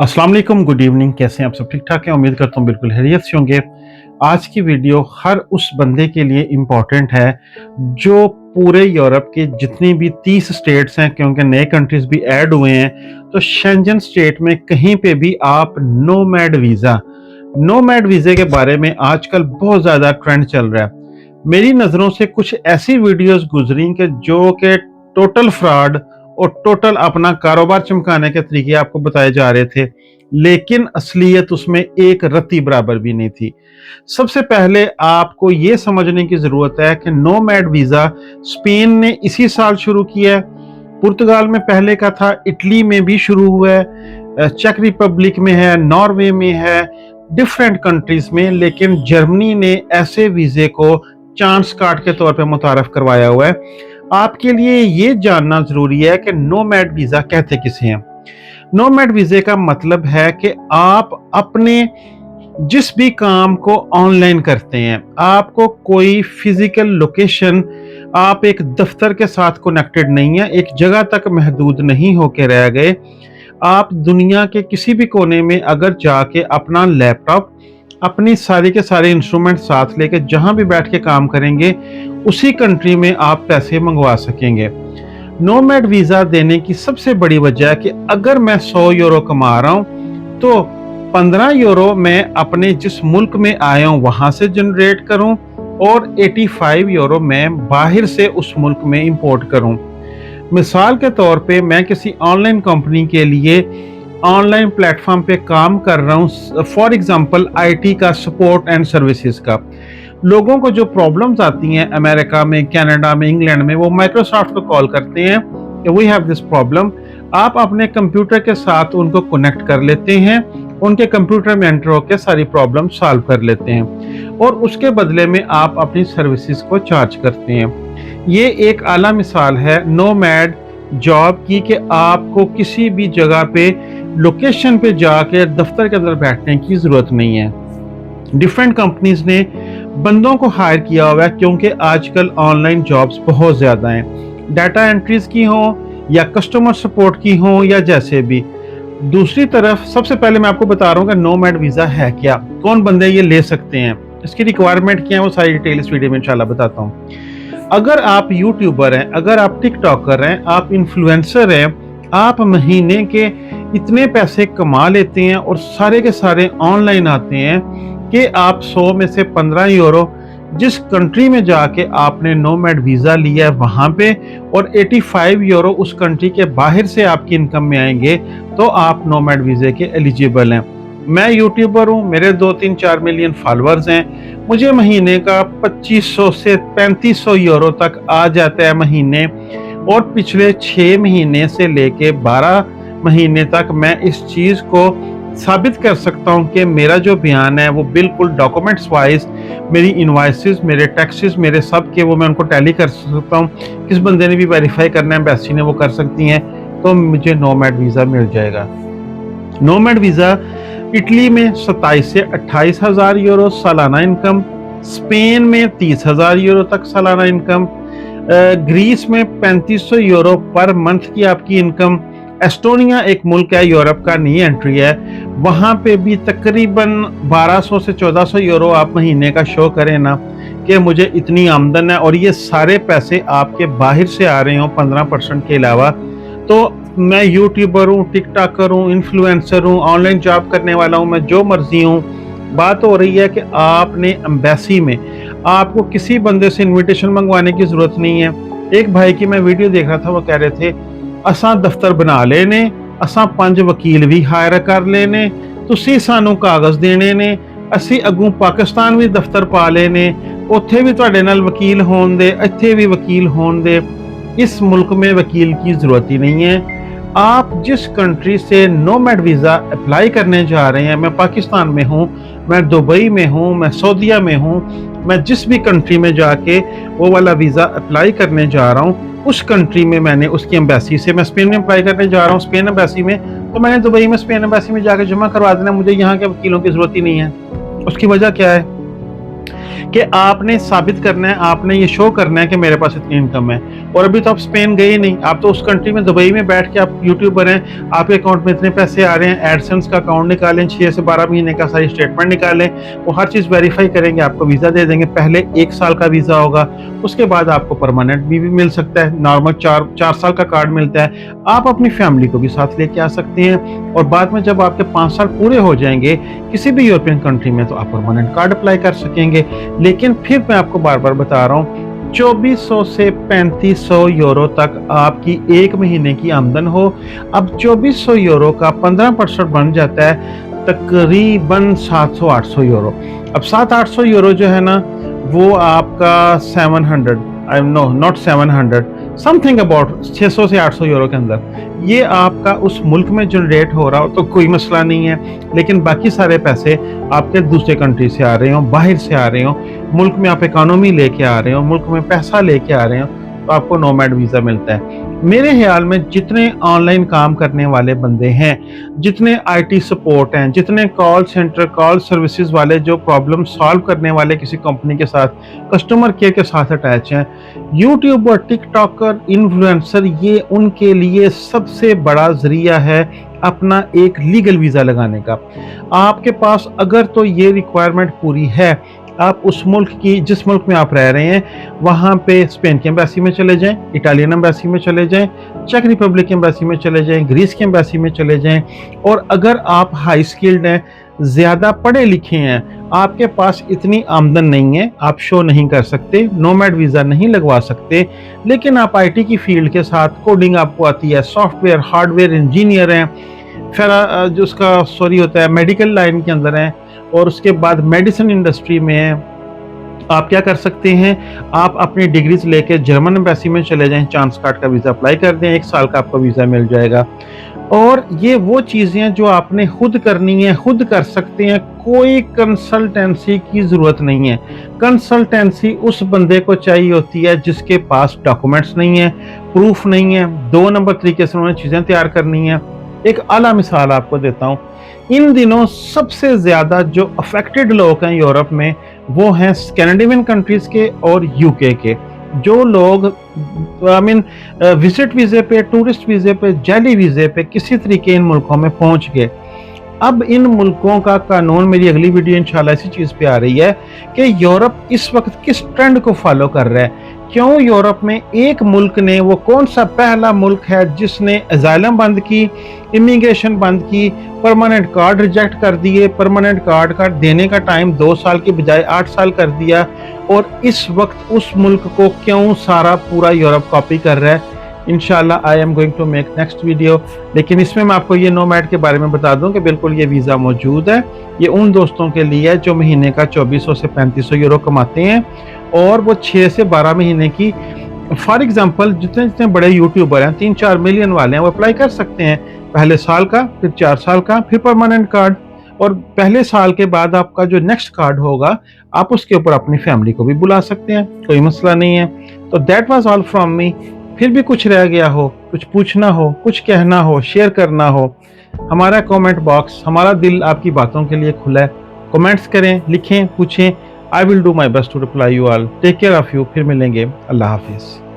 अस्सलाम वालेकुम, good evening. कैसे हैं आप सब? ठीक ठाक हैं? उम्मीद करता हूँ बिल्कुल खैरियत से होंगे। आज की वीडियो हर उस बंदे के लिए इम्पोर्टेंट है जो पूरे यूरोप के जितनी भी 30 स्टेट्स हैं, क्योंकि नए कंट्रीज भी ऐड हुए हैं, तो शेंजन स्टेट में कहीं पे भी आप नोमैड वीज़े के बारे में आजकल बहुत ज़्यादा ट्रेंड चल रहा है। मेरी नज़रों से कुछ ऐसी वीडियोस गुजरी कि जो कि टोटल फ्रॉड और टोटल अपना कारोबार चमकाने के तरीके आपको बताए जा रहे थे, लेकिन असलियत उसमें एक रत्ती बराबर भी नहीं थी। सबसे पहले आपको ये समझने की ज़रूरत है कि नोमैड वीज़ा स्पेन ने इसी साल शुरू किया है, पुर्तगाल में पहले का था, इटली में भी शुरू हुआ है, चेक रिपब्लिक में है, नॉर्वे में है, डिफरेंट कंट्रीज में, लेकिन जर्मनी ने ऐसे वीज़े को चांस कार्ड के तौर पे मुतारफ करवाया हुआ है। आपके लिए ये जानना ज़रूरी है कि नोमैड वीज़ा कहते किसे हैं। नोमैड वीज़े का मतलब है कि आप अपने जिस भी काम को ऑनलाइन करते हैं, आपको कोई फिजिकल लोकेशन, आप एक दफ्तर के साथ कनेक्टेड नहीं है, एक जगह तक महदूद नहीं होके रह गए। आप दुनिया के किसी भी कोने में अगर जाके अपना लैपटॉप, अपनी सारी के सारे इंस्ट्रूमेंट साथ लेके जहां भी बैठ के काम करेंगे, उसी कंट्री में आप पैसे मंगवा सकेंगे। नोमैड वीज़ा देने की सबसे बड़ी वजह है कि अगर मैं 100 यूरो कमा रहा हूं तो 15 यूरो मैं अपने जिस मुल्क में आया हूं वहां से जनरेट करूं और 85 यूरो मैं बाहर से उस मुल्क में इंपोर्ट करूं। मिसाल के तौर पे मैं किसी ऑनलाइन कंपनी के लिए ऑनलाइन प्लेटफॉर्म पे काम कर रहा हूँ, फॉर एग्जांपल आईटी का सपोर्ट एंड सर्विसेज का। लोगों को जो प्रॉब्लम्स आती हैं अमेरिका में, कनाडा में, इंग्लैंड में, वो माइक्रोसॉफ्ट को कॉल करते हैं कि वी हैव दिस प्रॉब्लम। आप अपने कंप्यूटर के साथ उनको कनेक्ट कर लेते हैं, उनके कंप्यूटर में एंटर होकर सारी प्रॉब्लम सॉल्व कर लेते हैं और उसके बदले में आप अपनी सर्विसेज को चार्ज करते हैं। ये एक आला मिसाल है नोमैड जॉब की कि आपको किसी भी जगह पे लोकेशन पे जाके दफ्तर के अंदर बैठने की ज़रूरत नहीं है। डिफरेंट कंपनीज ने बंदों को हायर किया हुआ है क्योंकि आजकल ऑनलाइन जॉब्स बहुत ज़्यादा हैं, डाटा एंट्रीज की हो या कस्टमर सपोर्ट की हो या जैसे भी। दूसरी तरफ सबसे पहले मैं आपको बता रहा हूँ कि नोमैड वीज़ा है क्या, कौन बंदे ये ले सकते हैं, इसकी रिक्वायरमेंट क्या है, वो सारी डिटेल इस वीडियो में इंशाल्लाह बताता हूँ। अगर आप यूट्यूबर हैं, अगर आप टिकटॉकर हैं, आप इन्फ्लुएंसर हैं, आप महीने के इतने पैसे कमा लेते हैं और सारे के सारे ऑनलाइन आते हैं कि आप 100 में से 15 यूरो जिस कंट्री में जाके आपने नोमैड वीज़ा लिया है वहाँ पे और 85 यूरो उस कंट्री के बाहर से आपकी इनकम में आएंगे, तो आप नोमैड वीज़े के एलिजिबल हैं। मैं यूट्यूबर हूँ, मेरे 2-3-4 मिलियन फॉलोअर्स हैं, मुझे महीने का 2500 से 3500 यूरो तक आ जाता है महीने, और पिछले 6 महीने से लेके 12 महीने तक मैं इस चीज़ को साबित कर सकता हूं कि मेरा जो बयान है वो बिल्कुल डॉक्यूमेंट्स वाइज, मेरी इनवॉइसेस, मेरे टैक्सेस, मेरे सब के वो मैं उनको टैली कर सकता हूं। किस बंदे ने भी वेरीफाई करना है, एम्बेसी ने, वो कर सकती हैं, तो मुझे नोमैड वीज़ा मिल जाएगा। नोमैड वीज़ा इटली में 27 से 28 हज़ार यूरो सालाना इनकम, स्पेन में 30 हज़ार यूरो तक सालाना इनकम, ग्रीस में 3500 यूरो पर मंथ की आपकी इनकम। एस्टोनिया एक मुल्क है, यूरोप का नई एंट्री है, वहाँ पे भी तकरीबन 1200 से 1400 यूरो आप महीने का शो करें ना कि मुझे इतनी आमदन है, और ये सारे पैसे आपके बाहर से आ रहे हो 15% के अलावा। तो मैं यूट्यूबर हूँ, टिकटॉकर हूँ, इन्फ्लुएंसर हूँ, ऑनलाइन जॉब करने वाला हूँ, मैं जो मर्जी हूँ। बात हो रही है कि आपने एम्बेसी में, आपको किसी बंदे से इनविटेशन मंगवाने की ज़रूरत नहीं है। एक भाई की मैं वीडियो देख रहा था, वो कह रहे थे असां दफ्तर बना लेने, असां 5 वकील भी हायर कर लेने, तुसी सानू कागज़ देने ने, असी अगू पाकिस्तान भी दफ्तर पा लेने, उत्थे भी तुहाडे नाल वकील होण दे, इत्थे भी वकील होण दे। इस मुल्क में वकील की ज़रूरत ही नहीं है। आप जिस कंट्री से नोमैड वीज़ा अप्लाई करने जा रहे हैं, मैं पाकिस्तान में हूँ, मैं दुबई में हूँ, मैं सऊदीया में हूँ, मैं जिस भी कंट्री में जाके वो वाला वीज़ा अप्लाई करने जा रहा हूँ, उस कंट्री में मैंने उसकी एम्बेसी से, मैं स्पेन में अप्लाई करने जा रहा हूँ स्पेन एम्बेसी में, तो मैंने दुबई में स्पेन एम्बेसी में जाकर जमा करवा देना, मुझे यहाँ के वकीलों की ज़रूरत ही नहीं है। उसकी वजह क्या है? कि आपने साबित करना है, आपने ये शो करना है कि मेरे पास इतनी इनकम है। और अभी तो आप स्पेन गए ही नहीं, आप तो उस कंट्री में दुबई में बैठ के आप यूट्यूबर हैं, आपके अकाउंट में इतने पैसे आ रहे हैं, एडसेंस का अकाउंट निकालें, 6 से 12 महीने का सारी स्टेटमेंट निकालें, वो हर चीज़ वेरीफाई करेंगे, आपको वीज़ा दे देंगे। पहले 1 साल का वीज़ा होगा, उसके बाद आपको परमानेंट भी मिल सकता है, नॉर्मल 4 साल का कार्ड मिलता है। आप अपनी फैमिली को भी साथ लेके आ सकते हैं और बाद में जब आपके 5 साल पूरे हो जाएंगे किसी भी यूरोपियन कंट्री में, तो आप परमानेंट कार्ड अप्लाई कर सकेंगे। लेकिन फिर मैं आपको बार बार बता रहा हूँ, 2400 से 3500 यूरो तक आपकी 1 महीने की आमदन हो। अब 2400 यूरो का 15% बन जाता है तकरीबन 700-800 यूरो। अब 700-800 यूरो जो है ना, वो आपका 700, I know not 700, something about 600 से 800 यूरो के अंदर, ये आपका उस मुल्क में जनरेट हो रहा हो तो कोई मसला नहीं है। लेकिन बाकी सारे पैसे आपके दूसरे कंट्री से आ रहे हो, बाहर से आ रहे हो, मुल्क में आप इकोनॉमी लेके आ रहे हो, मुल्क में पैसा लेके आ रहे हो, तो आपको नोमैड वीज़ा मिलता है। मेरे ख्याल में जितने ऑनलाइन काम करने वाले बंदे हैं, जितने आईटी सपोर्ट हैं, जितने कॉल सेंटर, कॉल सर्विसेज वाले जो प्रॉब्लम सॉल्व करने वाले किसी कंपनी के साथ, कस्टमर केयर के साथ अटैच हैं, यूट्यूबर, टिकटॉकर, इन्फ्लुएंसर, ये उनके लिए सबसे बड़ा ज़रिया है अपना एक लीगल वीज़ा लगाने का। आपके पास अगर तो ये रिक्वायरमेंट पूरी है, आप उस मुल्क की, जिस मुल्क में आप रह रहे हैं, वहाँ पे स्पेन की एम्बेसी में चले जाएँ, इटालियन एम्बेसी में चले जाएँ, चेक रिपब्लिक की एम्बेसी में चले जाएँ, ग्रीस की एम्बेसी में चले जाएँ। और अगर आप हाई स्किल्ड हैं, ज़्यादा पढ़े लिखे हैं, आपके पास इतनी आमदन नहीं है, आप शो नहीं कर सकते, नोमैड वीज़ा नहीं लगवा सकते, लेकिन आप आईटी की फील्ड के साथ कोडिंग आपको आती है, सॉफ्टवेयर, हार्डवेयर इंजीनियर हैं, फिर जो उसका सॉरी होता है मेडिकल लाइन के अंदर हैं, और उसके बाद मेडिसिन इंडस्ट्री में है, आप क्या कर सकते हैं, आप अपनी डिग्रीज लेके जर्मन एम्बेसी में चले जाएं, चांस कार्ड का वीज़ा अप्लाई कर दें, 1 साल का आपको वीज़ा मिल जाएगा। और ये वो चीज़ें जो आपने खुद करनी है, खुद कर सकते हैं, कोई कंसल्टेंसी की ज़रूरत नहीं है। कंसल्टेंसी उस बंदे को चाहिए होती है जिसके पास डॉक्यूमेंट्स नहीं है, प्रूफ नहीं है, 2 नंबर तरीके से उन्होंने चीज़ें तैयार करनी है। एक आला मिसाल आपको देता हूँ, इन दिनों सबसे ज़्यादा जो अफेक्टेड लोग हैं यूरोप में, वो हैं स्कैंडिनेवियन कंट्रीज़ के और यूके के। जो लोग विजिट वीज़े पे, टूरिस्ट वीज़े पे, जाली वीज़े पे किसी तरीके इन मुल्कों में पहुंच गए। अब इन मुल्कों का कानून, मेरी अगली वीडियो इंशाल्लाह इसी चीज़ पे आ रही है कि यूरोप इस वक्त किस ट्रेंड को फॉलो कर रहा है। क्यों यूरोप में एक मुल्क ने, वो कौन सा पहला मुल्क है जिसने अजाइलम बंद की, इमिग्रेशन बंद की, परमानेंट कार्ड रिजेक्ट कर दिए, परमानेंट कार्ड का देने का टाइम 2 साल के बजाय 8 साल कर दिया, और इस वक्त उस मुल्क को क्यों सारा पूरा यूरोप कॉपी कर रहा है। इंशाल्लाह I am going to make next video, लेकिन इसमें मैं आपको ये नोमैड के बारे में बता दूं कि बिल्कुल ये वीज़ा मौजूद है। ये उन दोस्तों के लिए है जो महीने का 2400 से 3500 यूरो कमाते हैं, और वो 6 से 12 महीने की, फॉर एग्जांपल जितने जितने बड़े यूट्यूबर हैं, 3-4 मिलियन वाले हैं, वो अप्लाई कर सकते हैं। पहले साल का, फिर 4 साल का, फिर परमानेंट कार्ड, और पहले साल के बाद आपका जो नेक्स्ट कार्ड होगा, आप उसके ऊपर अपनी फैमिली को भी बुला सकते हैं, कोई मसला नहीं है। तो that was all from me. फिर भी कुछ रह गया हो, कुछ पूछना हो, कुछ कहना हो, शेयर करना हो, हमारा कमेंट बॉक्स, हमारा दिल आपकी बातों के लिए खुला है। कमेंट्स करें, लिखें, पूछें। I will do my best to reply you all. Take care of you. फिर मिलेंगे। अल्लाह हाफिज़।